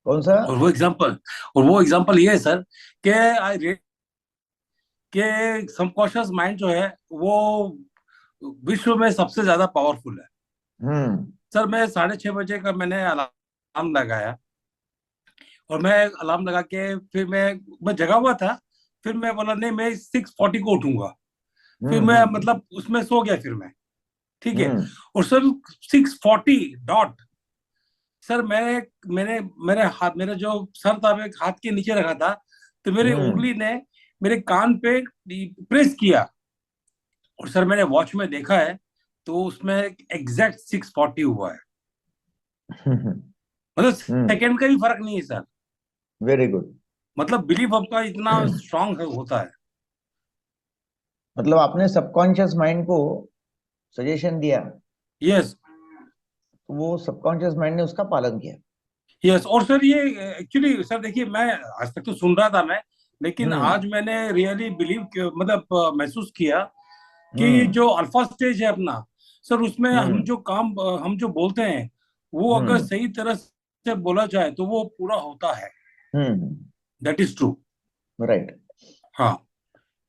कौन सा? और वो एग्जांपल ये है सर कि आई रेट के सबकॉन्शियस माइंड जो है वो विश्व में सबसे ज्यादा पावरफुल है। हम्म। सर मैं 6:30 बजे का मैंने अलार्म लगाया, और मैं अलार्म लगा के फिर मैं जगा हुआ था। फिर मैं बोला नहीं, मैं 6:40 को उठूंगा। फिर मैं हम्म। मतलब उसमें सो गया फिर मैं। ठीक है। हम्म। और सर 6:40 डॉट, सर मैंने मैंने मेरे हाथ, मेरा जो सर था मैं हाथ के नीचे रखा था, तो मेरी हम्म। उंगली ने मेरे कान पे प्रेस किया। और सर मैंने वॉच में देखा है, तो उसमें एग्जैक्ट 6:40 हुआ है। हम्म। मतलब सेकंड का भी फर्क नहीं है सर। Very good. मतलब बिलीफ आपका इतना स्ट्रांग होता है। मतलब आपने सबकॉन्शियस माइंड को सजेशन दिया, यस। तो वो सबकॉन्शियस माइंड ने उसका पालन किया। यस। और सर ये एक्चुअली सर देखिए, मैं आज तक तो सुन रहा था मैं, लेकिन हम्म। आज मैंने रियली बिलीव, मतलब महसूस किया कि हम्म। जो अल्फा स्टेज है अपना, सर उसमें हम हम्म। जो काम हम जो बोलते हैं, वो अगर हम्म। सही तरह से बोला जाए तो वो पूरा होता है। Hmm. That is true. Right. हाँ,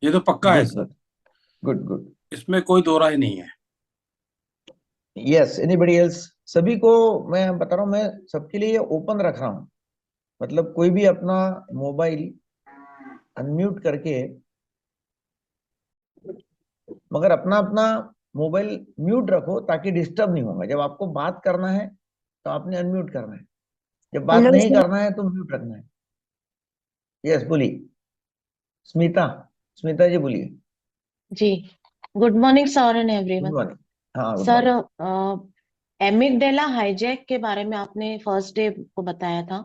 ये तो पक्का है good sir. Good. Good good. इसमें कोई दो राय नहीं है। Yes, anybody else? सभी को मैं बता रहा हूँ, मैं सबके लिए ओपन रख रहा हूँ। मतलब कोई भी अपना मोबाइल अनम्यूट करके, मगर अपना अपना मोबाइल म्यूट रखो ताकि डिस्टर्ब नहीं होगा। जब आपको बात करना है तो आपने अनम्यूट करना है, जब बात हेलो नहीं सर। करना है तो म्यूट रखना है। यस, बोलिए। स्मिता, स्मिता जी बोलिए। जी, good morning sir and good everyone. Morning. हाँ, good sir, morning. Amygdala hijack के बारे में आपने फर्स्ट डे को बताया था,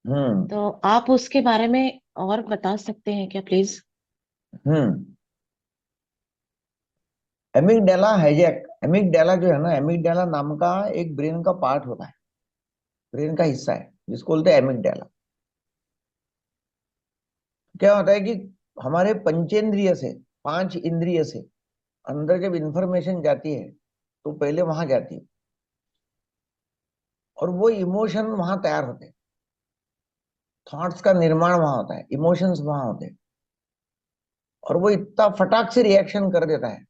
हम्म। तो आप उसके बारे में और बता सकते हैं क्या please? Hmm. Amygdala hijack, amygdala जो है ना, एमिगडाला नाम का एक ब्रेन का पार्ट होता है, ब्रेन का हिस्सा है जिसको बोलते हैं एमिगडाला। क्या होता है कि हमारे पंचेंद्रिय से, पांच इंद्रिय से अंदर जब इंफॉर्मेशन जाती है तो पहले वहां जाती है, और वो इमोशन वहां तैयार होते हैं। थॉट्स का निर्माण वहां होता है, इमोशंस वहां होते हैं, और वो इतना फटाक से रिएक्शन कर देता है।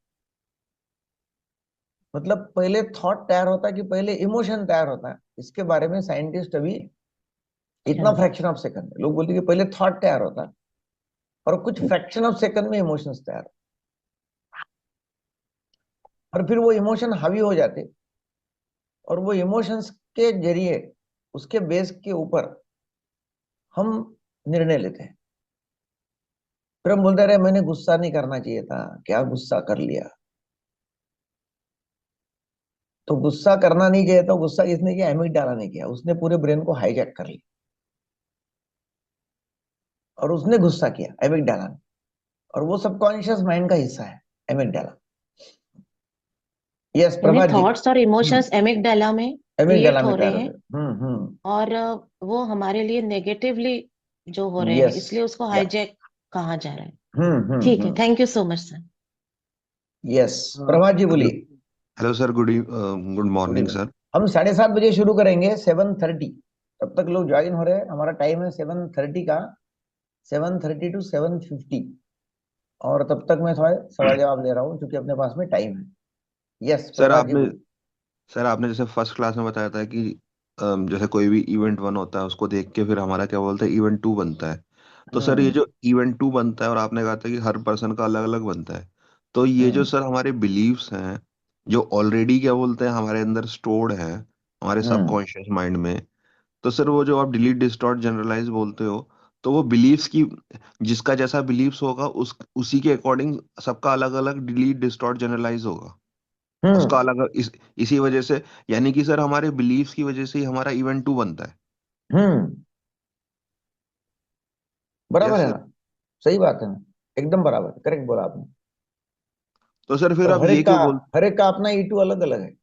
मतलब पहले थॉट तैयार होता है कि पहले इमोशन तैयार होता है, इसके बारे में साइंटिस्ट अभी, इतना अच्छा। फ्रैक्शन ऑफ सेकंड, लोग बोलते हैं कि पहले थॉट तैयार होता है और कुछ फ्रैक्शन ऑफ सेकंड में इमोशंस तैयार, और फिर वो इमोशन हावी हो जाते, और वो इमोशंस के जरिए, उसके बेस के ऊपर हम निर्णय लेते हैं। फिर हम बोलते रहे मैंने गुस्सा नहीं करना चाहिए था, क्या गुस्सा कर लिया। तो गुस्सा करना नहीं चाहिए, तो गुस्सा किसने किया? एमिगडाला ने किया। उसने पूरे ब्रेन को हाईजैक कर लिया और उसने गुस्सा किया, एमिगडाला ने। और वो सबकॉन्शियस माइंड का हिस्सा है, एमिगडाला। यस, यानी प्रभात जी। थॉट्स और इमोशंस एमिगडाला में एमिगडाला क्रिएट में हो तैयार रहे होते हैं, हैं। हम्म। और वो हमारे लिए नेगेटिवली जो हो रहे हैं, यस। इसलिए उसको या। हाईजैक कहा जा रहा है। ठीक है, हम्म। Thank you so much sir. Yes, Prabhat ji hello. बोलिए। Hello sir, good good morning evening. Sir. हम 7:30 बजे शुरू करेंगे, 7:30। तब तक लोग ज्वाइन हो रहे हैं। हमारा टाइम है 7:30 का, 7:30 to 7:50। और तब तक मैं थोड़ा सवाल जवाब ले रहा हूँ क्योंकि अपने पास में टाइम है। यस, सर प्रभात जी आपने बोलिए। सर आपने जैसे फर्स्ट क्लास में बताया था कि जैसे कोई भी इवेंट वन होता है उसको देख के फिर हमारा क्या बोलते हैं इवेंट टू बनता है। तो सर ये हम्म। जो इवेंट टू बनता है और आपने कहा था कि हर पर्सन का अलग अलग बनता है, तो ये जो हम्म। सर हमारे बिलीव्स हैं जो ऑलरेडी क्या बोलते हैं हमारे अंदर स्टोर्ड हैं हमारे हम्म। सबकॉन्शियस माइंड में, तो सर वो जो आप डिलीट डिस्टॉर्ट जनरलाइज बोलते हो, तो वो बिलीव्स की, जिसका जैसा बिलीव्स होगा उसी के अकॉर्डिंग सबका अलग अलग डिलीट डिस्टॉर्ट जनरलाइज होगा, उसका हम्म। अलग इसी वजह से, यानी कि सर हमारे बिलीव्स की वजह से ही हमारा इवेंट टू बनता है। हम्म। बराबर यस है सर। ना? सही बात है ना? एकदम बराबर, करेक्ट बोला आपने। तो सर फिर और आप ये क्यों बोल, हर एक का अपना ईटू अलग अलग है।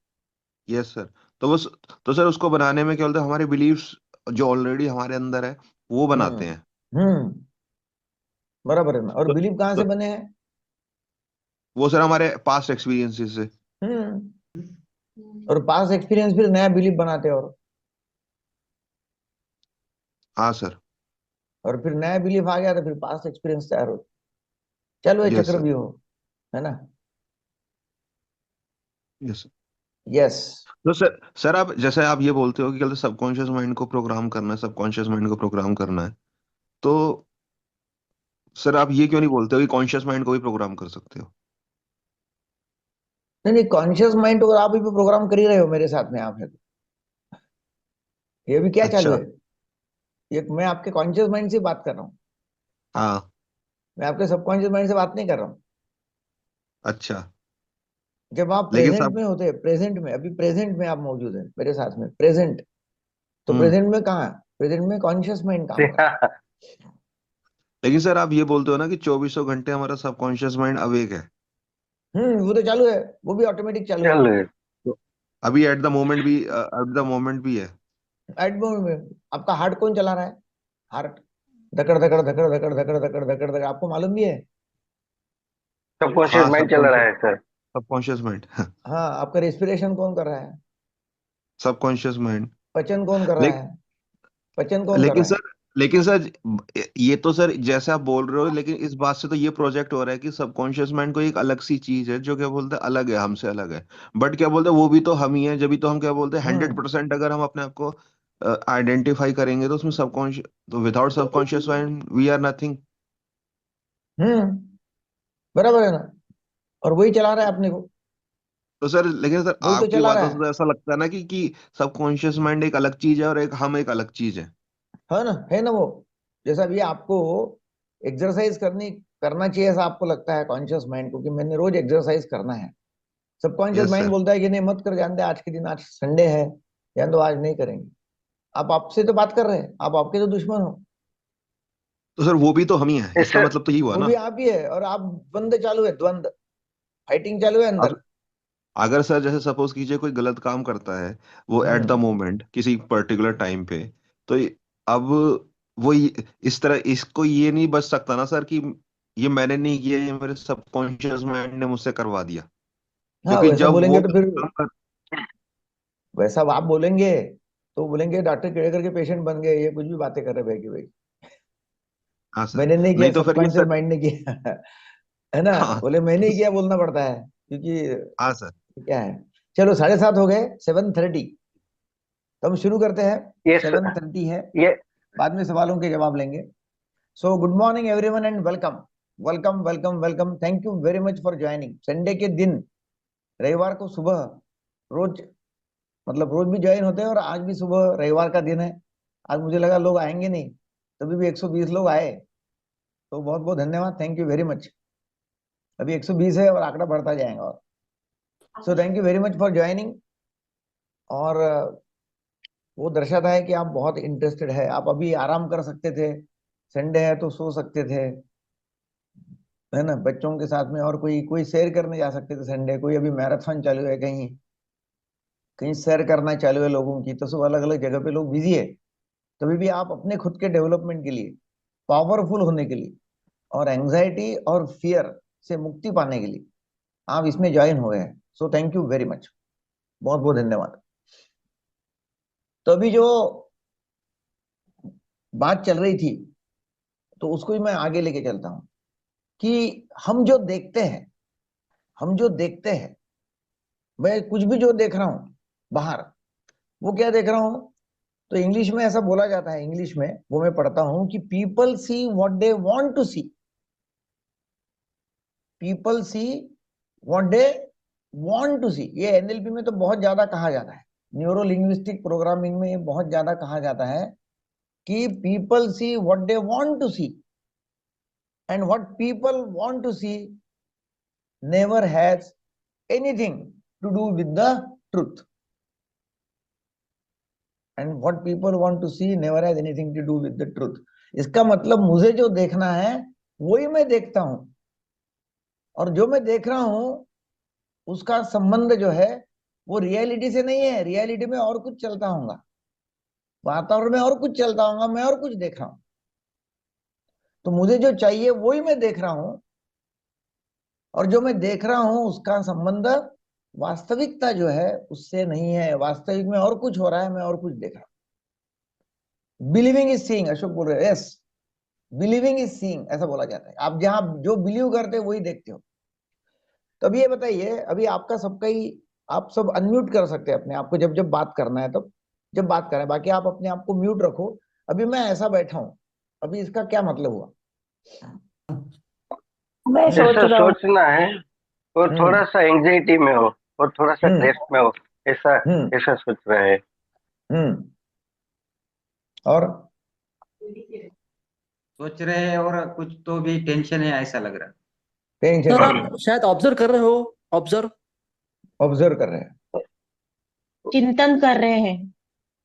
यस सर, तो बस, तो सर उसको बनाने में क्या बोलते हैं हमारे बिलीव्स जो ऑलरेडी हमारे अंदर है वो बनाते हम्म। हैं। हम्म। बराबर है ना? और तो, बिलीव कहाँ से तो बने हैं? वो सर हमारे पास्ट एक्सपीरियंसेस से। हम्म। और पास एक्सपीरियंस फिर नया बिलीव बनाते हैं। और हाँ सर। और फिर नया बिलीफ आ गया तो फिर पास्ट एक्सपीरियंस तैयार हो। चलो ये यस चक्र सर। भी हो, है ना। यस। यस। तो सर आप जैसे आप ये बोलते हो कि कल सबकॉन्शियस माइंड को प्रोग्राम करना है, सबकॉन्शियस माइंड को प्रोग्राम करना है, तो सर आप ये क्यों नहीं बोलते हो कि कॉन्शियस माइंड को भी प्रोग्राम कर सकते हो? नहीं नहीं, कॉन्शियस माइंड तो आप भी प्रोग्राम कर ही रहे हो मेरे साथ में, आप है तो। ये भी क्या चालू अच्छा। है? ये मैं आपके कॉन्शियस माइंड से बात कर रहा हूँ, हाँ। मैं आपके सबकॉन्शियस माइंड से बात नहीं कर रहा हूँ। अच्छा। जब आप लेकिन प्रेजेंट सब। में होते हैं, प्रेजेंट में, अभी प्रेजेंट में आप मौजूद हैं मेरे साथ में, प्रेजेंट, तो हम्म। प्रेजेंट में कहाँ है? प्रेजेंट में कॉन्शियस माइंड काम कर रहा है। लेकिन सर आप ये बोलते हो ना कि 2400 घंटे हमारा सबकॉन्शियस माइंड अवेक है। वो तो चालू है, वो भी ऑटोमेटिक चालू है। चल रहे। तो अभी एट द मोमेंट भी है। एट में आपका हार्ट कौन चला रहा है? हार्ट धकड़ धकड़ धकड़ धकड़ धकड़ धकड़ धकड़ धकड़, आपको मालूम भी है? सबकॉन्शियस हाँ माइंड चल रहा सबकॉन्शियस है सर। Subconscious mind. हाँ, आपका रेस्पिरेशन कौन कर रहा है? Subconscious mind. पचन कौन कर रहा ले, है? पचन कौन कर लेकिन रहा है? सर लेकिन सर ये तो सर जैसे आप बोल रहे हो, लेकिन इस बात से तो ये प्रोजेक्ट हो रहा है कि सबकॉन्शियस माइंड को एक अलग सी चीज है जो क्या बोलते हैं अलग है, हमसे अलग है। बट क्या बोलते हैं वो भी तो हम ही है, जब भी तो हम क्या बोलते हैं हम्म 100% अगर हम अपने आप को आइडेंटिफाई करेंगे तो उसमें सबकॉन्शियस, तो without subconscious mind we are nothing. हम्म बराबर है ना। और वही चला रहा है अपने को, तो सर लेकिन सर वही तो आपकी चला रहा बातों से है। तो ऐसा लगता है ना कि सबकॉन्शियस माइंड एक अलग चीज है और एक हम एक अलग चीज है। है ना, है ना वो। जैसा भी आपको एक्सरसाइज करना चाहिए ऐसा आपको लगता है कॉन्शियस माइंड को, कि मैंने रोज एक्सरसाइज करना है। Subconscious yes mind sir. बोलता है कि नहीं मत कर, जान दे, आज के दिन, आज संडे है, जान दो, आज नहीं करेंगे। आप आपसे तो बात कर रहे हैं, आप आपके तो दुश्मन हो। तो सर वो भी तो हम ही है, इसका इससे मतलब तो यही हुआ वो ना। भी आप ही है, और आप द्वंद चालू है, द्वंद, फाइटिंग चालू है अंदर। अब अगर सर जैसे सपोज कीजिए कोई गलत काम करता है वो एट द हम्म मोमेंट किसी पर्टिकुलर टाइम पे, तो अब वो इस तरह इसको ये नहीं बच सकता ना सर कि ये मैंने नहीं किया, ये मेरे सबकॉन्शियस माइंड ने मुझसे करवा दिया। हाँ, क्योंकि वैसा जब बोलेंगे वो तो गलत फिर, काम कर। वैसा आप बोलेंगे तो बोलेंगे डॉक्टर केड़कर के पेशेंट बन गए, ये कुछ भी बातें कर रहे भाई की भाई। हाँ सर। मैंने नहीं किया, नहीं तो फिर ये सबकॉन्शियस सर। माइंड ने किया। है ना। हाँ। बोले मैंने ही किया बोलना पड़ता है, क्योंकि हाँ सर। क्या है। चलो 7:30 हो गए, 7:30, तो हम शुरू करते हैं। ये 7:30 है, ये बाद में सवालों के जवाब लेंगे। So good morning everyone and welcome, welcome welcome welcome, thank you very much for joining. Sunday के दिन, रविवार को सुबह, रोज, मतलब रोज भी ज्वाइन होते हैं, और आज भी सुबह रविवार का दिन है। आज मुझे लगा लोग आएंगे नहीं, तभी भी 120 लोग आए, तो बहुत बहुत धन्यवाद, थैंक यू वेरी मच। अभी 120 है और आंकड़ा बढ़ता जाएगा। और सो thank you very much for joining. और वो दर्शाता है कि आप बहुत इंटरेस्टेड है। आप अभी आराम कर सकते थे, संडे है तो सो सकते थे, है ना, बच्चों के साथ में, और कोई कोई सैर करने जा सकते थे संडे, कोई अभी मैराथन चालू है, कहीं कहीं सैर करना चालू है लोगों की, तो सब अलग अलग जगह पे लोग बिजी है। तभी भी आप अपने खुद के डेवलपमेंट के लिए, पावरफुल होने के लिए, और एंजाइटी और फियर से मुक्ति पाने के लिए आप इसमें ज्वाइन हुए हैं। सो थैंक यू वेरी मच, बहुत बहुत धन्यवाद। तो अभी जो बात चल रही थी, तो उसको ही मैं आगे लेके चलता हूँ, कि हम जो देखते हैं, हम जो देखते हैं, मैं कुछ भी जो देख रहा हूँ बाहर, वो क्या देख रहा हूँ? तो इंग्लिश में ऐसा बोला जाता है, इंग्लिश में वो मैं पढ़ता हूँ कि people see what they want to see, people see what they want to see. ये एनएलपी में तो बहुत ज्यादा कहा जाता है, न्यूरो लिंग्विस्टिक प्रोग्रामिंग में ये बहुत ज्यादा कहा जाता है, कि people see what they want to see, and what people want to see never has anything to do with the truth, and what people want to see never has anything to do with the truth. इसका मतलब मुझे जो देखना है वही मैं देखता हूं, और जो मैं देख रहा हूं उसका संबंध जो है वो रियलिटी से नहीं है। रियलिटी में और कुछ चलता होगा, वातावरण में और कुछ चलता होगा, मैं और कुछ देख रहा हूं। तो मुझे जो चाहिए वही मैं देख रहा हूं, और जो मैं देख रहा हूं उसका संबंध वास्तविकता जो है उससे नहीं है। वास्तविक में और कुछ हो रहा है, मैं और कुछ देख रहा हूं। बिलीविंग इज सीइंग, अशोक बोल रहे हैं, यस, बिलीविंग इज सीइंग ऐसा बोला जाता है। आप जहां जो बिलीव करते हो वही देखते हो। तो अभी ये बताइए, अभी आपका सबका ही, आप सब अनम्यूट कर सकते हैं अपने आप को जब जब बात करना है, तब जब बात करें, बाकी आप अपने आप को म्यूट रखो। अभी मैं ऐसा बैठा हूं, अभी इसका क्या मतलब हुआ? मैं सोच ऐसा रहा हूँ। सोचना है और थोड़ा हम्म सा एंजाइटी में हो और थोड़ा सा हम्म स्ट्रेस में हो, ऐसा हम्म ऐसा सोच रहे हैं। हम्म और सोच रहे हैं और कुछ तो भी टेंशन है ऐसा लग रहा है। टेंशन सर है, आप शायद ऑब्जर्व कर रहे हो। ऑब्जर्व। ऑब्जर्व कर रहे हैं, चिंतन कर रहे हैं।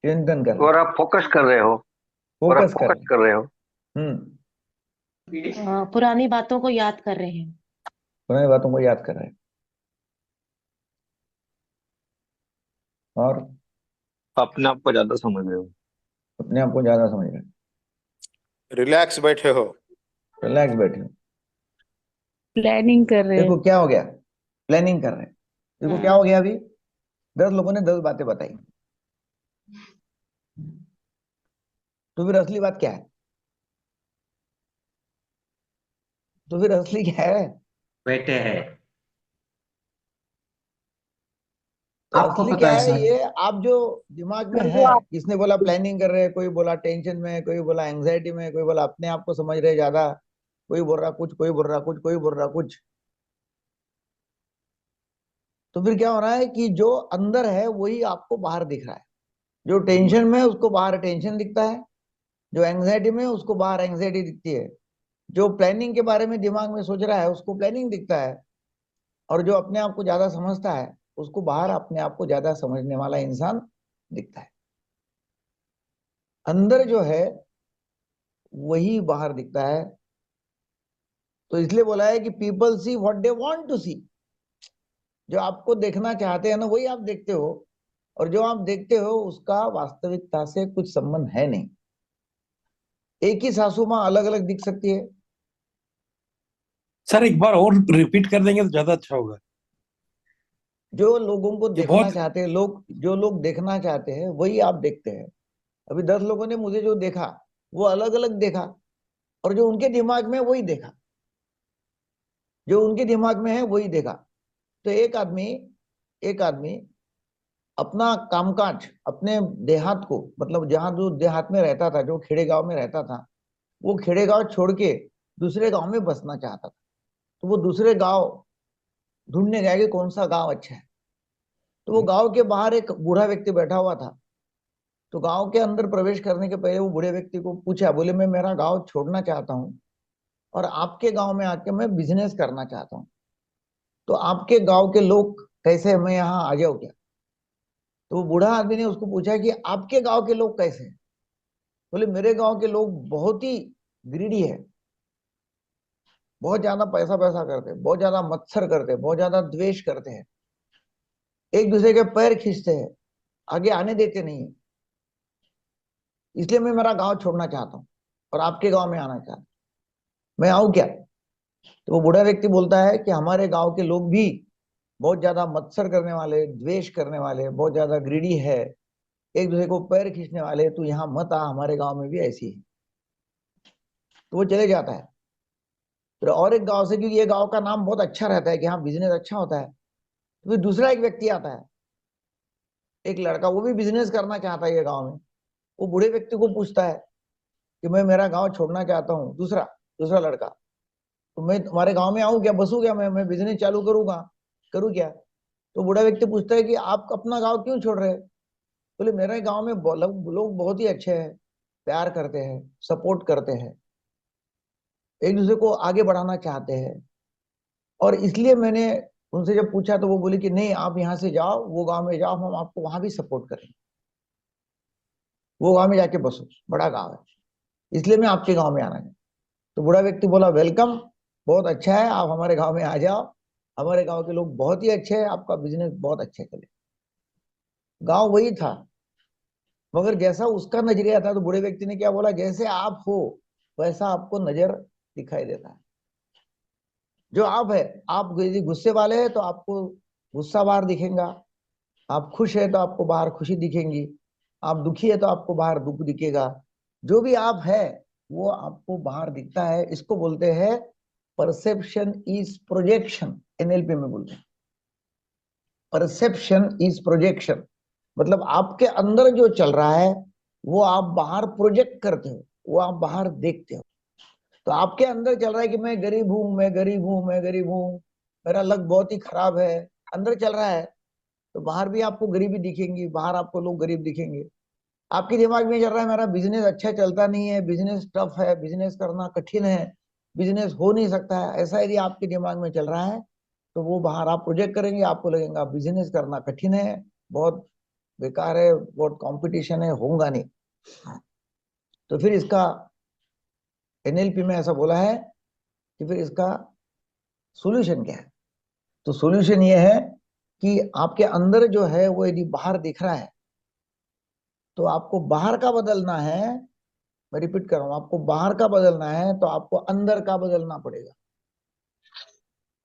चिंतन कर रहे और हैं, आप फोकस कर रहे हो और आप फोकस कर फोकस रहे हैं। कर रहे हो। पुरानी बातों को याद कर रहे हैं। पुरानी बातों को याद कर रहे हैं। और अपने आप को ज्यादा समझ रहे हो। अपने आप को ज्यादा समझ रहे हैं, रिलैक्स बैठे हो। रिलैक्स बैठे हो। प्लानिंग कर रहे देखो हैं। क्या हो गया, प्लानिंग कर रहे हैं। देखो क्या हो गया, अभी 10 लोगों ने 10 बातें बताई, तो फिर असली बात क्या है? तो फिर असली क्या है? बैठे हैं। तो आपको असली पता क्या है है सर। ये? आप जो दिमाग में है, किसने बोला प्लानिंग कर रहे हैं, कोई बोला टेंशन में, कोई बोला एंग्जाइटी में, कोई बोला अपने आप को समझ रहे ज्यादा, कोई बोल रहा कुछ, कोई बोल रहा कुछ, कोई बोल रहा कुछ। तो फिर क्या हो रहा है कि जो अंदर है वही आपको बाहर दिख रहा है। जो टेंशन में है उसको बाहर टेंशन दिखता है, जो एंग्जाइटी में है उसको बाहर एंग्जाइटी दिखती है, जो प्लानिंग के बारे में दिमाग में सोच रहा है उसको प्लानिंग दिखता है, और जो अपने आप को ज्यादा समझता है उसको बाहर अपने आप को ज्यादा समझने वाला इंसान दिखता है। अंदर जो है वही बाहर दिखता है। तो इसलिए बोला है कि people see what they want to see. जो आपको देखना चाहते हैं ना वही आप देखते हो, और जो आप देखते हो उसका वास्तविकता से कुछ संबंध है नहीं। एक ही सासू माँ अलग अलग दिख सकती है। सर एक बार और रिपीट कर देंगे तो ज्यादा अच्छा होगा। जो लोगों को ये देखना बहुत चाहते हैं, लोग जो लोग देखना चाहते हैं वही आप देखते हैं। अभी 10 लोगों ने मुझे जो देखा वो अलग अलग देखा, और जो उनके दिमाग में है, वही देखा, जो उनके दिमाग में है वही देखा। तो एक आदमी अपना कामकाज अपने देहात को, मतलब जहां जो देहात में रहता था, जो खेड़े गांव में रहता था, वो खेड़े गांव छोड़ के दूसरे गांव में बसना चाहता था। तो वो दूसरे गांव ढूंढने गया कि कौन सा गांव अच्छा है। तो वो गांव के बाहर एक बूढ़ा व्यक्ति बैठा हुआ था। तो गांव के अंदर प्रवेश करने के पहले वो बूढ़े व्यक्ति को पूछा, बोले मैं मेरा गांव छोड़ना चाहता हूँ और आपके गांव में आके मैं बिजनेस करना चाहता हूँ, तो आपके गांव के लोग कैसे हैं, मैं यहाँ आ जाऊँ क्या? तो वो बूढ़ा आदमी ने उसको पूछा कि आपके गांव के लोग कैसे हैं? बोले मेरे गांव के लोग बहुत ही ग्रीडी है, बहुत ज्यादा पैसा पैसा करते हैं, बहुत ज्यादा मत्सर करते हैं, बहुत ज्यादा द्वेष करते हैं, एक दूसरे के पैर खींचते हैं, आगे आने देते नहीं है। इसलिए मैं मेरा गांव छोड़ना चाहता हूँ और आपके गांव में आना चाहता हूँ, मैं आऊं क्या? तो वो बूढ़ा व्यक्ति बोलता है कि हमारे गांव के लोग भी बहुत ज्यादा मत्सर करने वाले, द्वेष करने वाले, बहुत ज्यादा ग्रीडी है, एक दूसरे को पैर खींचने वाले, तो यहाँ मत आ, हमारे गांव में भी ऐसी है। तो वो चले जाता है फिर और एक गांव से, क्योंकि ये गांव का नाम बहुत अच्छा रहता है कि हाँ बिजनेस अच्छा होता है। तो फिर दूसरा एक व्यक्ति आता है, एक लड़का, वो भी बिजनेस करना चाहता है ये गांव में। वो बूढ़े व्यक्ति को पूछता है कि मैं मेरा गांव छोड़ना चाहता हूँ, दूसरा दूसरा लड़का, तो मैं तुम्हारे गांव में आऊं क्या, बसूं क्या, मैं बिजनेस चालू करूंगा, करूँ क्या? तो बूढ़ा व्यक्ति पूछता है कि आप अपना गांव क्यों छोड़ रहे हैं? बोले मेरे गांव में लोग बहुत ही अच्छे हैं, प्यार करते हैं, सपोर्ट करते हैं, एक दूसरे को आगे बढ़ाना चाहते हैं, और इसलिए मैंने उनसे जब पूछा तो वो बोले कि नहीं, आप यहाँ से जाओ, वो गांव में जाओ, हम आपको वहां भी सपोर्ट करेंगे, वो गांव में जाके बसो, बड़ा गांव है, इसलिए मैं आपके गांव में आना चाहता हूं। तो बूढ़ा व्यक्ति बोला वेलकम, बहुत अच्छा है, आप हमारे गांव में आ जाओ, हमारे गांव के लोग बहुत ही अच्छे हैं, आपका बिजनेस बहुत अच्छे चले। गांव वही था, मगर जैसा उसका नजरिया था, तो बूढ़े व्यक्ति ने क्या बोला, जैसे आप हो वैसा आपको नजर दिखाई देता है। जो आप है, आप यदि गुस्से वाले हैं तो आपको गुस्सा बाहर दिखेगा, आप खुश है तो आपको बाहर खुशी दिखेंगी, आप दुखी है तो आपको बाहर दुख दिखेगा, जो भी आप है वो आपको बाहर दिखता है। इसको बोलते हैं परसेप्शन इज प्रोजेक्शन, एनएलपी में बोलते हैं परसेप्शन इज प्रोजेक्शन। मतलब आपके अंदर जो चल रहा है वो आप बाहर प्रोजेक्ट करते हो, वो आप बाहर देखते हो। तो आपके अंदर चल रहा है कि मैं गरीब हूं, मैं गरीब हूं, मैं गरीब हूं, मेरा लक बहुत ही खराब है, अंदर चल रहा है। तो बाहर भी आपको गरीबी दिखेंगी, बाहर आपको लोग गरीब दिखेंगे। आपके दिमाग में चल रहा है मेरा बिजनेस अच्छा चलता नहीं है, बिजनेस टफ है, बिजनेस करना कठिन है, बिजनेस हो नहीं सकता है, ऐसा यदि आपके दिमाग में चल रहा है तो वो बाहर आप प्रोजेक्ट करेंगे, आपको लगेगा बिजनेस करना कठिन है, बहुत बेकार है, बहुत कंपटीशन है, होगा नहीं। तो फिर इसका एनएलपी में ऐसा बोला है कि फिर इसका सॉल्यूशन क्या है। तो सॉल्यूशन ये है कि आपके अंदर जो है वो यदि बाहर दिख रहा है तो आपको बाहर का बदलना है। मैं रिपीट कर रहा हूं, आपको बाहर का बदलना है तो आपको अंदर का बदलना पड़ेगा।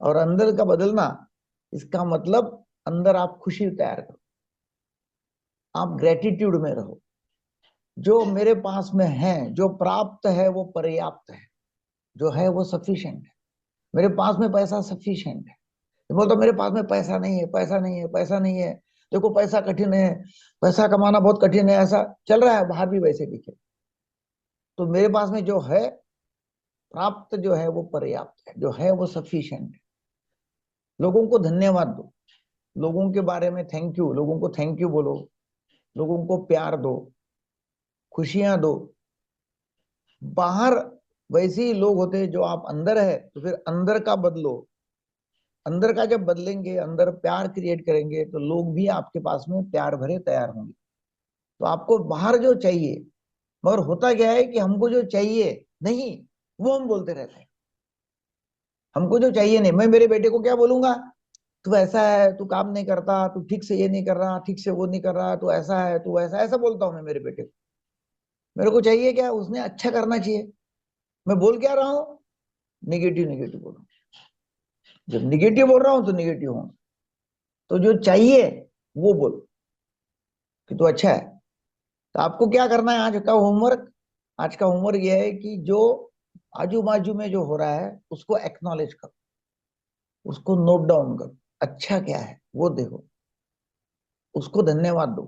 और अंदर का बदलना, इसका मतलब अंदर आप खुशी तैयार करो, आप ग्रेटिट्यूड में रहो। जो मेरे पास में है, जो प्राप्त है वो पर्याप्त है, जो है वो सफिशिएंट है। मेरे पास में पैसा सफिशिएंट है। बोलता मेरे पास में पैसा नहीं है, पैसा नहीं है, पैसा नहीं है, देखो पैसा कठिन है, पैसा कमाना बहुत कठिन है, ऐसा चल रहा है, बाहर भी वैसे दिखे। तो मेरे पास में जो है प्राप्त, जो है वो पर्याप्त है, जो है वो सफिशिएंट है। लोगों को धन्यवाद दो, लोगों के बारे में थैंक यू, लोगों को थैंक यू बोलो, लोगों को प्यार दो, खुशियां दो। बाहर वैसे ही लोग होते हैं जो आप अंदर है, तो फिर अंदर का बदलो। अंदर का जब बदलेंगे, अंदर प्यार क्रिएट करेंगे तो लोग भी आपके पास में प्यार भरे तैयार होंगे। तो आपको बाहर जो चाहिए, मगर होता क्या है कि हमको जो चाहिए नहीं वो हम बोलते रहते हैं। हमको जो चाहिए नहीं, मैं मेरे बेटे को क्या बोलूंगा, तू ऐसा है, तू काम नहीं करता, तू ठीक से ये नहीं कर रहा, ठीक से वो नहीं कर रहा, तू ऐसा है, तू ऐसा, ऐसा बोलता हूं मैं मेरे बेटे को। मेरे को चाहिए क्या, उसने अच्छा करना चाहिए। मैं बोल क्या रहा हूँ, निगेटिव निगेटिव बोल रहा हूँ। जब निगेटिव बोल रहा हूँ तो निगेटिव हूँ। तो जो चाहिए वो बोलो कि तू अच्छा है। तो आपको क्या करना है, आज का होमवर्क, आज का होमवर्क ये है कि जो आजू बाजू में जो हो रहा है उसको एक्नॉलेज करो, उसको नोट डाउन करो, अच्छा क्या है वो देखो, उसको धन्यवाद दो।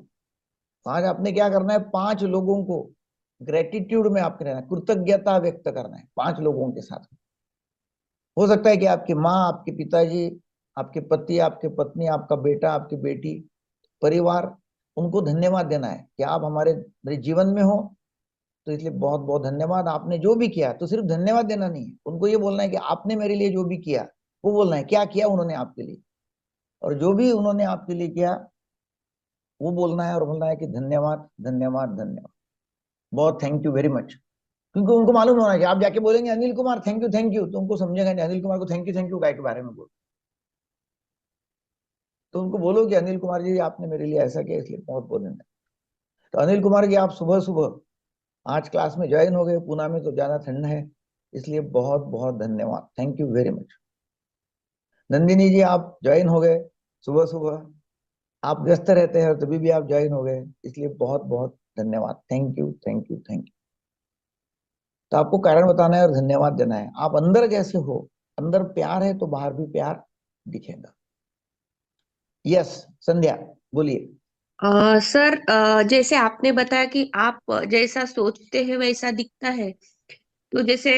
तो आज आपने क्या करना है, 5 लोगों को ग्रेटिट्यूड में आपके रहना है, कृतज्ञता व्यक्त करना है 5 लोगों के साथ। हो सकता है कि आपकी माँ, आपके पिताजी, आपके पति, आपके पत्नी, आपका बेटा, आपकी बेटी, परिवार, उनको धन्यवाद देना है कि आप मेरे जीवन में हो, तो इसलिए बहुत बहुत धन्यवाद, आपने जो भी किया। तो सिर्फ धन्यवाद देना नहीं है, उनको ये बोलना है कि आपने मेरे लिए जो भी किया, वो बोलना है क्या किया उन्होंने आपके लिए, और जो भी उन्होंने आपके लिए किया वो बोलना है, और बोलना है कि धन्यवाद धन्यवाद धन्यवाद, बहुत थैंक यू वेरी मच। क्योंकि उनको मालूम होना है कि आप जाके बोलेंगे अनिल कुमार थैंक यू, तो उनको समझेगा नहीं अनिल कुमार को थैंक यू गाय के बारे में बोल। तो उनको बोलो कि अनिल कुमार जी आपने मेरे लिए ऐसा किया, इसलिए बहुत बहुत धन्यवाद। तो अनिल कुमार जी आप सुबह सुबह आज क्लास में ज्वाइन हो गए, पूना में तो ज्यादा ठंड है, इसलिए बहुत बहुत धन्यवाद, thank you very much. Nandini ji आप ज्वाइन हो गए सुबह सुबह, आप व्यस्त रहते हैं तभी भी आप ज्वाइन हो गए, इसलिए बहुत बहुत धन्यवाद, thank you thank you thank you. तो आपको कारण बताना है और धन्यवाद देना है। आप अंदर जैसे हो, अंदर प्यार है तो बाहर भी प्यार दिखेगा। यस संध्या बोलिए। सर, जैसे आपने बताया कि आप जैसा सोचते हैं वैसा दिखता है। तो जैसे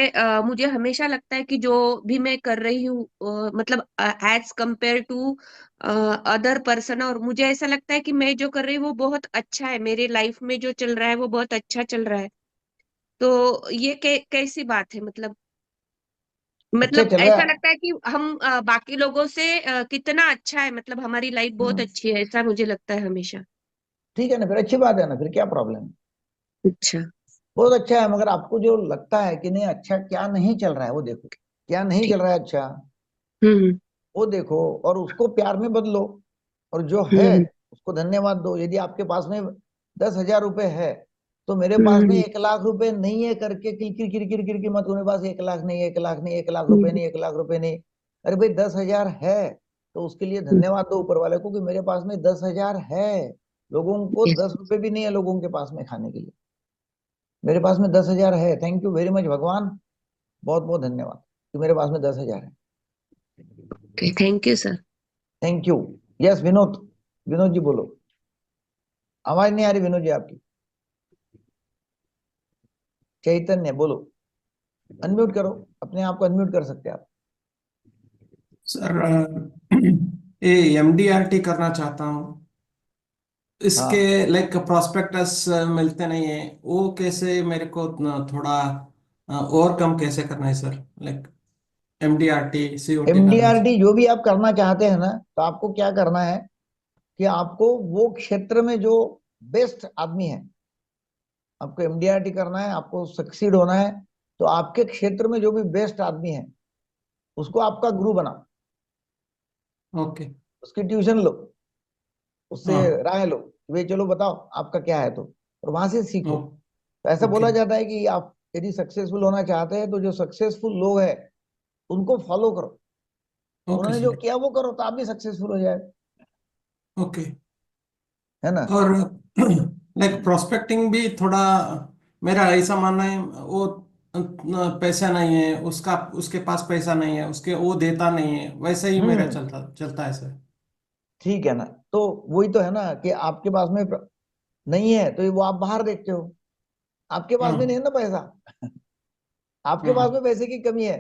मुझे हमेशा लगता है कि जो भी मैं कर रही हूँ, मतलब as compare to other person, और मुझे ऐसा लगता है कि मैं जो कर रही हूँ वो बहुत अच्छा है, मेरे लाइफ में जो चल रहा है वो बहुत अच्छा चल रहा है। तो ये कैसी बात है? अच्छा मतलब चल रहा ऐसा है, लगता है कि हम बाकी लोगों से कितना अच्छा है, मतलब हमारी लाइफ बहुत अच्छी है, ऐसा मुझे लगता है हमेशा। ठीक है ना, फिर अच्छी बात है ना, फिर क्या प्रॉब्लम है। अच्छा। बहुत अच्छा है, मगर आपको जो लगता है कि नहीं अच्छा, क्या नहीं चल रहा है वो देखो, क्या नहीं ठीक। चल रहा है अच्छा हम्म। वो देखो, और उसको प्यार में बदलो। और जो है हम्म। उसको धन्यवाद दो। यदि आपके पास में 10,000 रुपए है, तो मेरे पास में हम्म। 1,00,000 रुपए नहीं है करके किरकिर किरकिर किरकिर मत, मेरे पास 1,00,000 नहीं है, 1,00,000 नहीं, 1,00,000 रुपए हम्म। नहीं, 1,00,000 रुपए नहीं। अरे भाई 10,000 है तो उसके लिए धन्यवाद दो ऊपर वाले को कि मेरे पास में 10,000 है। लोगों को Yes. 10 रुपए भी नहीं है लोगों के पास में खाने के लिए। मेरे पास में 10,000 है। थैंक यू वेरी मच भगवान, बहुत बहुत धन्यवाद कि मेरे पास में 10,000 है। Okay, thank you sir. Thank you. Yes Vinod, Vinod ji बोलो। आवाज नहीं आ रही विनोद जी आपकी। चैतन्य बोलो, अनम्यूट करो, अपने आप को अनम्यूट कर सकते हैं आप। सर ये एमडीआरटी करना चाहता हूँ, इसके हाँ, लाइक प्रोस्पेक्टस मिलते नहीं है, वो कैसे मेरे को थोड़ा ओवरकम कैसे करना है सर, लाइक एमडीआरटी सीओटी करना एमडीआरटी चाहता जो भी आप करना चाहते हैं ना, तो आपको क्या करना है कि आपको वो क्षेत्र में जो बेस्ट आदमी है, आपको एमडीआरटी करना है, आपको सक्सीड होना है, तो आपके क्षेत्र में जो भी बेस्ट आदमी है उसको आपका गुरु बनाओ, हूँ। ओके। उसकी ट्यूशन लो, उससे हाँ। राय लो, वे चलो बताओ आपका क्या है, तो और वहां से सीखो। तो ऐसा ओके। बोला जाता है कि आप यदि सक्सेसफुल होना चाहते हैं तो जो सक्सेसफुल लोग हैं उनको फॉलो करो, ओके उन्होंने जो सर। किया वो करो, तो आप भी सक्सेसफुल हो जाए, ओके। है ना। और लाइक प्रोस्पेक्टिंग भी थोड़ा, मेरा ऐसा मानना है, वो पैसा नहीं है उसका, उसके पास पैसा नहीं है, उसके वो देता नहीं है, वैसे ही मेरा हम्म, चलता चलता है सर। ठीक है ना। तो वही तो है ना कि आपके पास में नहीं है तो वो आप बाहर देखते हो, आपके पास में नहीं है हाँ। ना पैसा। आपके पास हाँ। में पैसे की कमी है,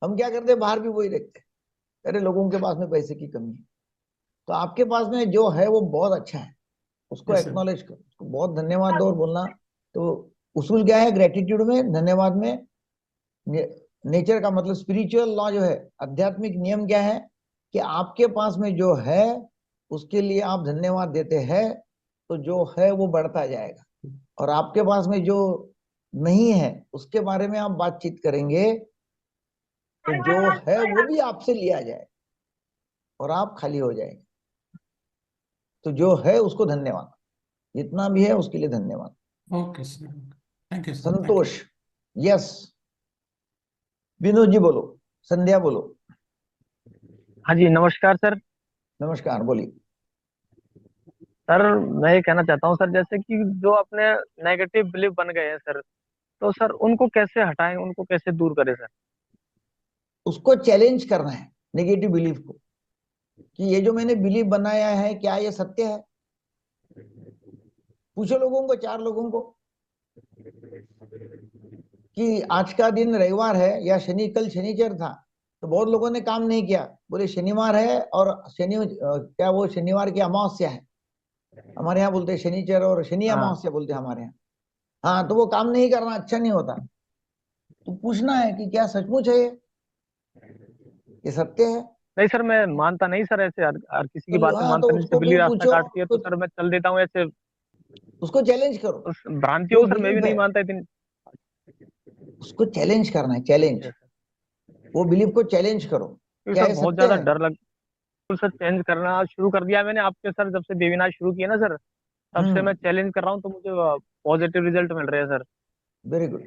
हम क्या करते हैं, बाहर भी वही देखते हैं, अरे लोगों के पास में पैसे की कमी है। तो आपके पास में जो है वो बहुत अच्छा है, उसको यस सर। एक्नॉलेज करो, उसको बहुत धन्यवाद दो और बोलना। तो उसूल क्या है ग्रेटिट्यूड में, धन्यवाद में, नेचर का मतलब स्पिरिचुअल लॉ जो है, आध्यात्मिक नियम क्या है कि आपके पास में जो है उसके लिए आप धन्यवाद देते हैं, तो जो है वो बढ़ता जाएगा। और आपके पास में जो नहीं है उसके बारे में आप बातचीत करेंगे तो जो है वो भी आपसे लिया जाए और आप खाली हो जाएंगे। तो जो है उसको धन्यवाद, जितना भी है उसके लिए धन्यवाद। Okay sir. Thank you sir. Thank you. Santosh, yes Vinod ji बोलो, संध्या बोलो। हाँ जी, नमस्कार सर। नमस्कार, बोलिए। सर मैं ये कहना चाहता हूँ सर, जैसे कि जो अपने नेगेटिव बिलीफ बन गए हैं सर, तो सर उनको कैसे हटाएं, उनको कैसे दूर करें सर? उसको चैलेंज करना है, नेगेटिव बिलीफ को, कि ये जो मैंने बिलीफ बनाया है क्या ये सत्य है। पूछो लोगों को, 4 लोगों को कि आज का दिन रविवार है या कल शनिचर था, तो बहुत लोगों ने काम नहीं किया, बोले शनिवार है और क्या वो शनिवार की अमावस्या है, हमारे यहाँ बोलते हैं शनिचर और शनि हाँ। अमावस्या बोलते हैं हमारे यहाँ। हाँ, तो वो काम नहीं करना अच्छा नहीं होता। तो पूछना है कि क्या सचमुच है ये सत्य है। नहीं सर, मैं मानता नहीं सर ऐसे, हर किसी की तो बातें हाँ, तो मानता नहीं, जैसे उसको बिल्ली फिर रास्ता पूछो, काटती है तो सर मैं चल देता हूँ ऐसे। उसको चैलेंज करो। उस भ्रांतियों जो को सर मैं भी बिलीफ नहीं है मानता इतनी। उसको चैलेंज करना है, ठीक चैलेंज, है सर। वो बिलीफ को चैलेंज करो, क्योंकि क्या सर ये बहुत सत्य ज्यादा है। डर लग, सर चेंज करना शुरू कर दिया मैंने आपके सर, जब से वेबिनार शुरू किया ना सर, तब से मैं हम्म, चैलेंज कर रहा हूँ, तो मुझे पॉजिटिव रिजल्ट मिल रहे हैं सर। वेरी गुड,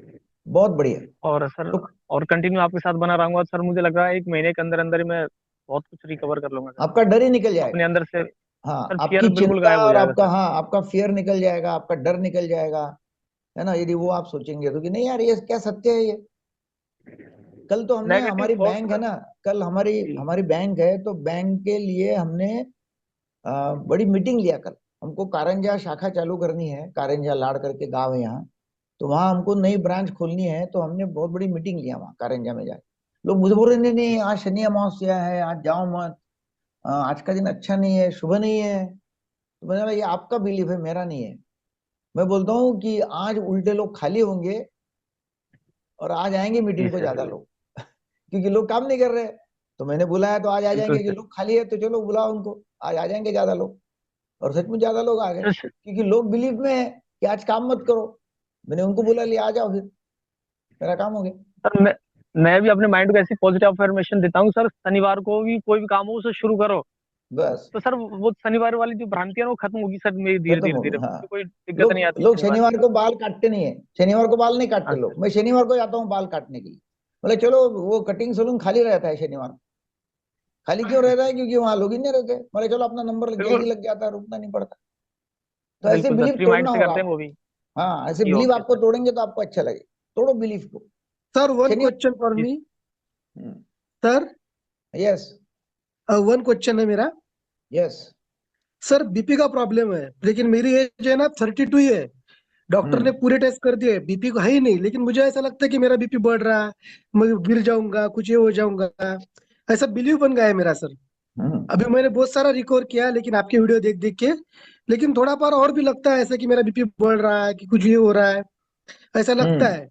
बहुत बढ़िया। और सर, तो और कंटिन्यू आपके साथ बना रहूंगा सर, मुझे लग रहा है 1 महीने के अंदर अंदर ही मैं बहुत कुछ रिकवर कर लूंगा सर, आपका डर ही निकल जाएगा। अपने अंदर से। हाँ, सर फियर आपकी बिल्कुल चिंता गायब हो और जाएगा आपका, सर। हाँ आपका फियर निकल जाएगा, आपका डर निकल जाएगा, है ना। यदि वो आप सोचेंगे तो कि नहीं यार ये क्या सत्य है ये। कल तो हमने, नेगेटिव हमारी थॉट बैंक है सर। ना, कल हमारी जी। हमारी बैंक है, तो बैंक के लिए हमने बड़ी मीटिंग लिया कल। हमको कारंजा शाखा चालू करनी है, कारंजा लाड़ करके गांव है यहाँ, तो वहां हमको नई ब्रांच खोलनी है, तो हमने बहुत बड़ी मीटिंग लिया वहाँ कारंजा में जाके। लोग मुझे बोल रहे नहीं नहीं आज शनि अमावस्या है, आज जाओ मत, आज का दिन अच्छा नहीं है, शुभ नहीं है। तो मैंने बोला ये आपका बिलीफ है, मेरा नहीं है। मैं बोलता हूँ कि आज उल्टे लोग खाली होंगे और आज आएंगे जी मीटिंग को ज्यादा सर। लोग, क्योंकि लोग काम नहीं कर रहे। तो मैंने बुलाया तो आज आ बिल्कुल जाएंगे, कि सर। लोग खाली है तो चलो बुलाओ उनको, आज आ जाएंगे ज्यादा लोग। और सचमुच ज्यादा लोग आ गए, सर क्योंकि लोग बिलीव में है कि आज काम मत करो। मैंने उनको बोला लिया आ जाओ, फिर मेरा काम हो गया। सर, मैं भी अपने माइंड को ऐसी पॉजिटिव अफर्मेशन देता हूँ सर, शनिवार को भी कोई भी काम हो उसे शुरू करो, बस तो सर वो शनिवार वाली जो भ्रांति है ना, वो खत्म होगी सर मेरी, धीरे खत्म धीरे हो धीरे गया। हाँ, मुझे कोई दिक्कत नहीं लोग आती लोग शनिवार की शनिवार सर। को बाल काटते नहीं है, शनिवार को बाल नहीं काटते अच्छा। लोग। मैं शनिवार को जाता हूँ बाल काटने के लिए, बोले चलो वो कटिंग सैलून खाली रहता है शनिवार को। खाली क्यों रहता है, क्योंकि वहां लोग ही नहीं रहते। बोले चलो अपना नंबर जल्दी बिल्कुल। लग जाता है, रुकना नहीं पड़ता। तो ऐसे बिल्कुल सर, बिलीव फ्री माइंड तोड़ना से होगा करते हैं वो आपको। भी। हाँ, ऐसे जी, बिलीव ओके आपको सर। तोड़ेंगे तो आपको अच्छा लगे, तोड़ो बिलीफ को। Sir, one Shani question for me. Sir, yes one question है मेरा. यस सर बीपी का प्रॉब्लम है, लेकिन मेरी एज है ना 32 ही है. डॉक्टर ने पूरे टेस्ट कर दिए, बीपी को है ही नहीं, लेकिन मुझे ऐसा लगता है कि मेरा बीपी बढ़ रहा है, मैं गिर जाऊंगा, कुछ ये हो जाऊंगा, ऐसा बिलीव बन गया है मेरा सर. अभी मैंने बहुत सारा रिकवर किया, लेकिन आपके वीडियो देख देख के, लेकिन थोड़ा पर और भी लगता है ऐसा कि मेरा बीपी बढ़ रहा है, कि कुछ ये हो रहा है, ऐसा लगता है.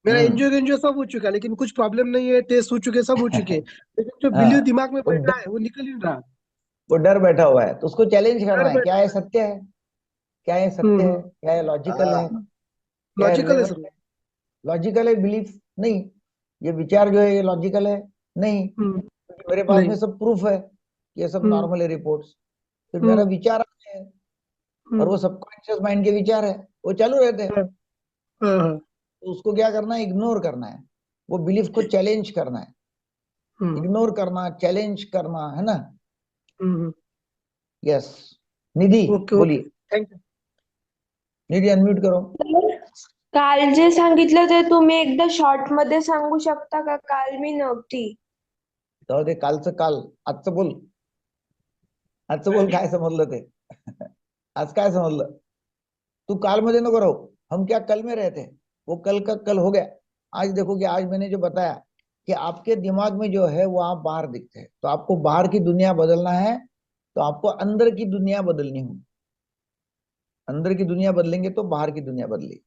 मेरा एंजियो सब हो चुका है, लेकिन कुछ प्रॉब्लम नहीं है, टेस्ट हो चुके, सब हो चुके, लेकिन जो बिलीव हाँ, दिमाग में वो बैठा है वो निकल ही नहीं रहा. वो डर बैठा हुआ है, तो उसको चैलेंज करना डर है, क्या बैठा ये है. सत्य है, क्या ये सत्य है, क्या ये लॉजिकल है, क्या ये लॉजिकल है रिलेवेंट सर. है? लॉजिकल है बिलीफ नहीं, ये विचार जो है ये लॉजिकल है नहीं, क्योंकि मेरे पास नहीं. में सब प्रूफ है कि ये सब नॉर्मल है रिपोर्ट्स। फिर मेरा विचार आते हैं, और वो सबकॉन्शियस माइंड के विचार है, वो चालू रहते हैं। तो उसको क्या करना है, इग्नोर करना है, वो बिलीफ को चैलेंज करना है, इग्नोर करना, चैलेंज करना, है ना? यस निधि ओके बोलिए, ओके, थँक्यू. निधि अनम्यूट करो. काल जे सांगितलं ते तुम्ही एकदा शॉर्ट मध्ये सांगू शकता का? काल मी नव्हती. जाऊ दे, कालचं काल, आजचं बोल. आजचं बोल, काय समजलं ते? आज काय समजलं? तू काल मध्ये नको रहो, हम क्या कल में रहते, वो कल का कल हो गया. आज देखो कि आज मैंने जो बताया कि आपके दिमाग में जो है वो आप बाहर दिखते हैं, तो आपको बाहर की दुनिया बदलना है, तो आपको अंदर की दुनिया बदलनी होगी. अंदर की दुनिया बदलेंगे तो बाहर की दुनिया बदलेगी.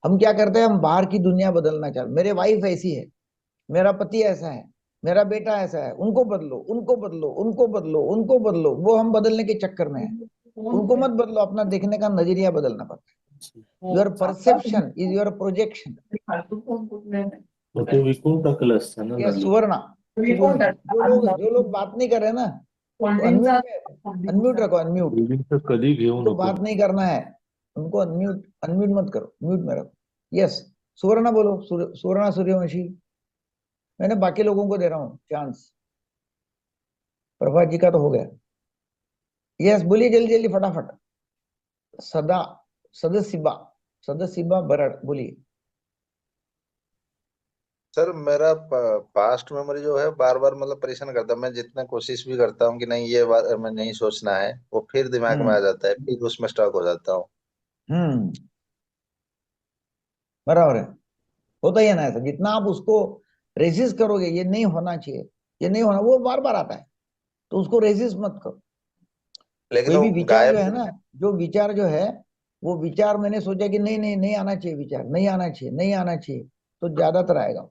हम क्या करते हैं, हम बाहर की दुनिया बदलना चाहते, मेरे वाइफ ऐसी है, मेरा पति ऐसा है, मेरा बेटा ऐसा है, उनको बदलो, उनको बदलो, उनको बदलो, उनको बदलो. वो हम बदलने के चक्कर में है. उनको मत बदलो, अपना देखने का नजरिया बदलना पड़ता है. Your perception is your projection. ये सुवर्णा, जो लोग बात नहीं कर रहे ना, अनम्यूट रखो, अनम्यूट. कधी घेऊ तो बात नहीं करना है, उनको अनम्यूट, अनम्यूट मत करो, म्यूट में रखो. यस सुवर्णा बोलो, सुवर्णा सूर्यवंशी. मैंने बाकी लोगों को दे रहा हूँ चांस. प्रभा जी का तो हो गया. यस बोलिए जल्दी जल्दी फटाफट. सदा सदसिबा बरड़ बोलिए. सर मेरा पास्ट मेमोरी जो है बार बार मतलब परेशान करता है। मैं जितना कोशिश भी करता हूँ कि नहीं ये बात मैं नहीं सोचना है, वो फिर दिमाग में आ जाता है, फिर उसमें स्टक हो जाता हूँ। बराबर है, होता ही है ना ऐसा. जितना आप उसको रेजिस्ट करोगे, ये नहीं होना चाहिए, ये नहीं होना, वो बार बार आता है, तो उसको रेजिस्ट मत करो. लेकिन कोई भी वो विचार जो गायब है ना, जो विचार जो है, वो विचार मैंने सोचा कि नहीं नहीं नहीं आना चाहिए, विचार नहीं आना चाहिए, नहीं आना चाहिए, तो ज्यादातर आएगा.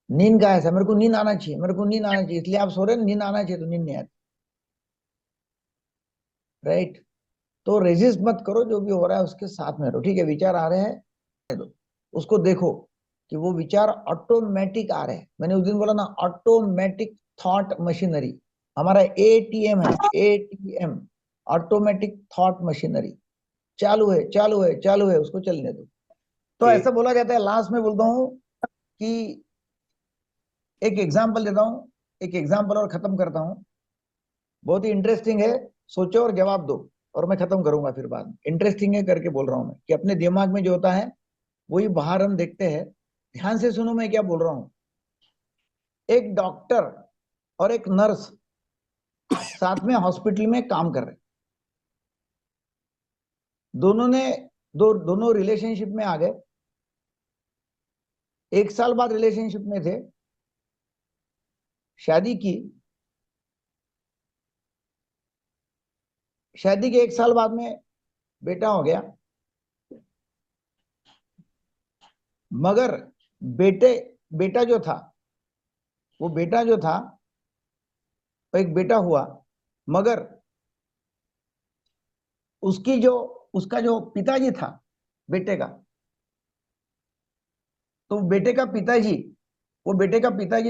नींद का ऐसा, मेरे को नींद आना चाहिए, मेरे को नींद आना चाहिए, इसलिए आप सो रहे, नींद आना चाहिए तो नींद नहीं आती. राइट. तो रेजिस्ट मत करो, जो भी हो रहा है उसके साथ में रहो. ठीक है, विचार आ रहे हैं तो उसको देखो कि वो विचार ऑटोमेटिक आ रहे हैं. मैंने उस दिन बोला ना, ऑटोमेटिक थॉट मशीनरी हमारा एटीएम है, एटीएम, ऑटोमेटिक थॉट मशीनरी. चालू है, चालू है, चालू है, उसको चलने दो. तो ऐसा बोला जाता है. लास्ट में बोलता हूं कि एक एग्जाम्पल देता हूं, एक एग्जाम्पल और खत्म करता हूं. बहुत ही इंटरेस्टिंग है, सोचो और जवाब दो, और मैं खत्म करूंगा फिर बाद में. इंटरेस्टिंग है करके बोल रहा हूं मैं, कि अपने दिमाग में जो होता है वही बाहर हम देखते हैं. ध्यान से सुनो मैं क्या बोल रहा हूं. एक डॉक्टर और एक नर्स साथ में हॉस्पिटल में काम कर रहे, दोनों रिलेशनशिप में आ गए. 1 साल बाद रिलेशनशिप में थे, शादी की. शादी के 1 साल बाद में बेटा हो गया, मगर बेटा जो था, वो बेटा जो था, एक बेटा हुआ, मगर उसका जो पिताजी था बेटे का, तो बेटे का पिताजी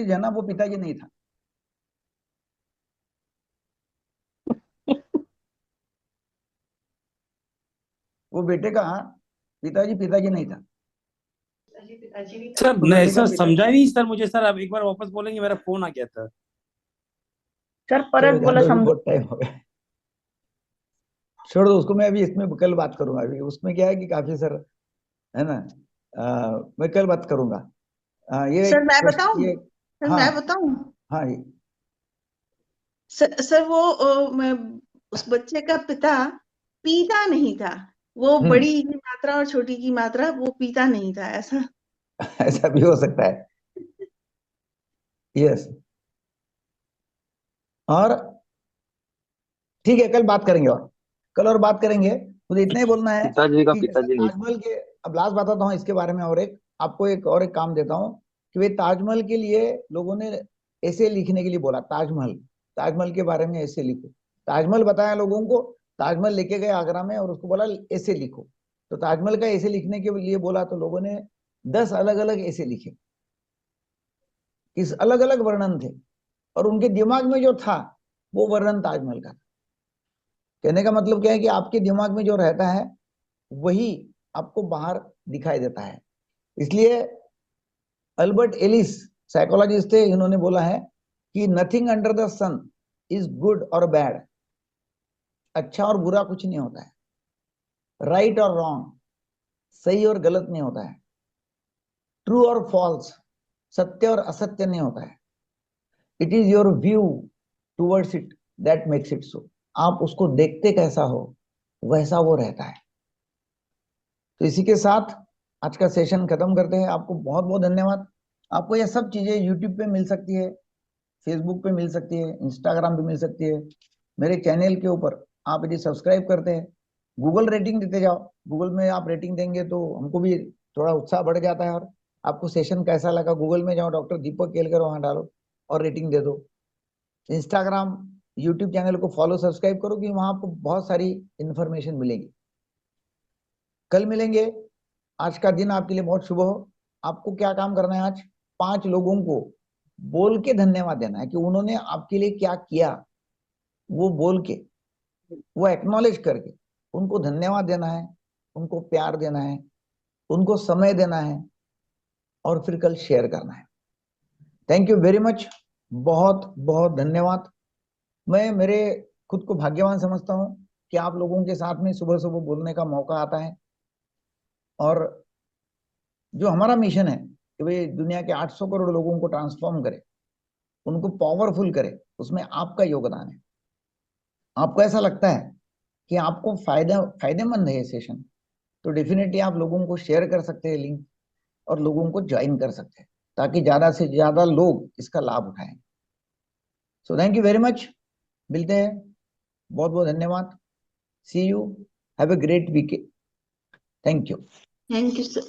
जो है ना, वो पिताजी नहीं था. वो बेटे का पिताजी नहीं था. सर नहीं सर, समझा नहीं सर मुझे. सर आप एक बार वापस बोलेंगे, मेरा फोन आ गया था. सर परत बोला, बहुत टाइम हो गया. छोड़ दो उसको, मैं अभी इसमें कल बात करूंगा। अभी उसमें क्या है कि काफी सर, है ना, मैं कल बात करूंगा। ये सर मैं question- बताऊं? ये सर हाँ मैं बताऊं? हाँ सर वो उस बच्चे का पिता पीता नहीं था। वो बड़ी की मात्रा और छोटी की मात्रा वो पीता नहीं था, ऐसा। ऐसा भी हो सकता है। यस, और ठीक है, कल बात करेंगे, और कल और बात करेंगे। मुझे इतना ही बोलना है पिताजी का कि जैसे पिताजी नहीं। ताजमहल के, अब लास्ट बताता हूँ इसके बारे में, और एक आपको एक और एक काम देता हूँ कि वे ताजमहल के लिए लोगों ने ऐसे लिखने के लिए बोला, ताजमहल, ताजमहल के बारे में ऐसे लिखो। ताजमहल बताया लोगों को, ताजमहल लेके गए आगरा में और उसको बोला ऐसे लिखो। तो ताजमहल का ऐसे लिखने के लिए बोला तो लोगों ने 10 अलग अलग ऐसे लिखे, इस अलग अलग वर्णन थे, और उनके दिमाग में जो था वो वर्णन ताजमहल का था। कहने का मतलब क्या है कि आपके दिमाग में जो रहता है वही आपको बाहर दिखाई देता है। इसलिए अल्बर्ट एलिस साइकोलॉजिस्ट थे, इन्होंने बोला है कि nothing under the sun is good और बैड। अच्छा और बुरा कुछ नहीं होता है, राइट और रॉन्ग, सही और गलत नहीं होता है, ट्रू और फॉल्स, सत्य और असत्य नहीं होता है। It is your view towards it that makes it so. आप उसको देखते कैसा हो वैसा वो रहता है। तो इसी के साथ आज का सेशन खत्म करते हैं। आपको बहुत बहुत धन्यवाद। आपको ये सब चीजें यूट्यूब पे मिल सकती है, फेसबुक पे मिल सकती है, इंस्टाग्राम पे मिल सकती है। मेरे चैनल के ऊपर आप यदि सब्सक्राइब करते हैं, गूगल रेटिंग देते जाओ। गूगल में आप रेटिंग देंगे तो हमको भी थोड़ा उत्साह बढ़ जाता है। और आपको सेशन कैसा लगा, गूगल में जाओ, डॉक्टर दीपक केलकर वहां डालो और रेटिंग दे दो। इंस्टाग्राम, यूट्यूब चैनल को फॉलो सब्सक्राइब करो कि वहां आपको बहुत सारी इंफॉर्मेशन मिलेगी। कल मिलेंगे। आज का दिन आपके लिए बहुत शुभ हो। आपको क्या काम करना है आज, 5 लोगों को बोल के धन्यवाद देना है कि उन्होंने आपके लिए क्या किया। वो बोल के, वो एक्नॉलेज करके उनको धन्यवाद देना है, उनको प्यार देना है, उनको समय देना है, और फिर कल शेयर करना है। थैंक यू वेरी मच, बहुत बहुत धन्यवाद। मैं मेरे खुद को भाग्यवान समझता हूँ कि आप लोगों के साथ में सुबह सुबह बोलने का मौका आता है। और जो हमारा मिशन है कि भाई दुनिया के 800 करोड़ लोगों को ट्रांसफॉर्म करे, उनको पावरफुल करे, उसमें आपका योगदान है। आपको ऐसा लगता है कि आपको फायदेमंद है ये सेशन, तो डेफिनेटली आप लोगों को शेयर कर सकते हैं लिंक, और लोगों को ज्वाइन कर सकते हैं, ताकि ज्यादा से ज्यादा लोग इसका लाभ उठाएं। So thank you very much, मिलते हैं, बहुत बहुत धन्यवाद। See you, have a great week. Thank you. Thank you sir.